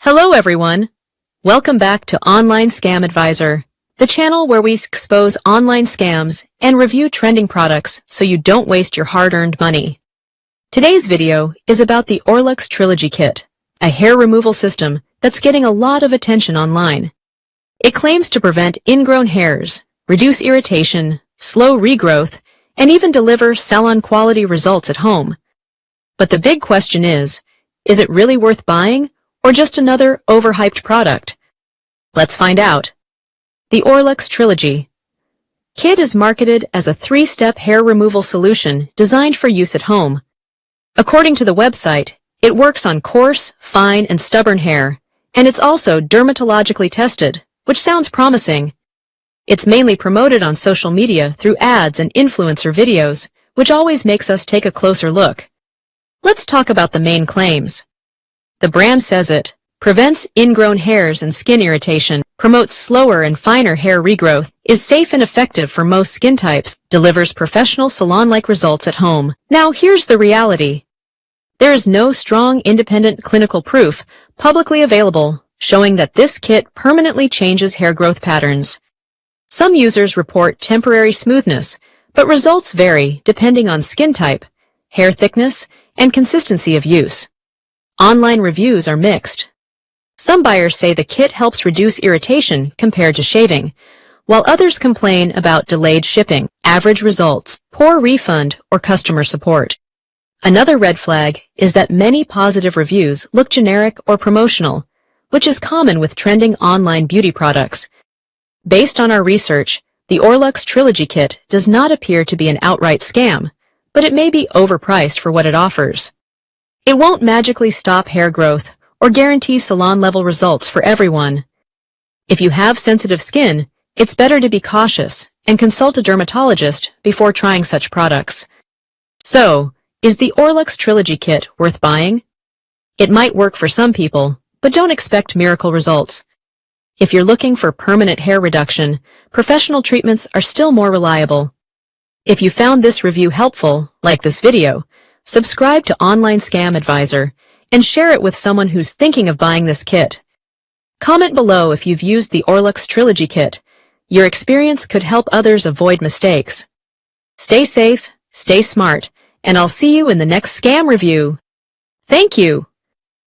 Hello everyone! Welcome back to Online Scam Advisor, the channel where we expose online scams and review trending products so you don't waste your hard-earned money. Today's video is about the Aurlux Trilogy Kit, a hair removal system that's getting a lot of attention online. It claims to prevent ingrown hairs, reduce irritation, slow regrowth, and even deliver salon-quality results at home. But the big question is it really worth buying? Or just another overhyped product? Let's find out. The Aurlux Trilogy Kit is marketed as a 3-step hair removal solution designed for use at home. According to the website, it works on coarse, fine, and stubborn hair, and it's also dermatologically tested, which sounds promising. It's mainly promoted on social media through ads and influencer videos, which always makes us take a closer look. Let's talk about the main claims. The brand says it prevents ingrown hairs and skin irritation, promotes slower and finer hair regrowth, is safe and effective for most skin types, delivers professional salon-like results at home. Now here's the reality. There is no strong independent clinical proof publicly available showing that this kit permanently changes hair growth patterns. Some users report temporary smoothness, but results vary depending on skin type, hair thickness, and consistency of use. Online reviews are mixed. Some buyers say the kit helps reduce irritation compared to shaving, while others complain about delayed shipping, average results, poor refund, or customer support. Another red flag is that many positive reviews look generic or promotional, which is common with trending online beauty products. Based on our research, the Aurlux Trilogy Kit does not appear to be an outright scam, but it may be overpriced for what it offers. It won't magically stop hair growth or guarantee salon-level results for everyone. If you have sensitive skin, it's better to be cautious and consult a dermatologist before trying such products. So, is the Aurlux Trilogy Kit worth buying? It might work for some people, but don't expect miracle results. If you're looking for permanent hair reduction, professional treatments are still more reliable. If you found this review helpful, like this video, subscribe to Online Scam Advisor and share it with someone who's thinking of buying this kit. Comment below if you've used the Aurlux Trilogy Kit. Your experience could help others avoid mistakes. Stay safe, stay smart, and I'll see you in the next scam review. Thank you.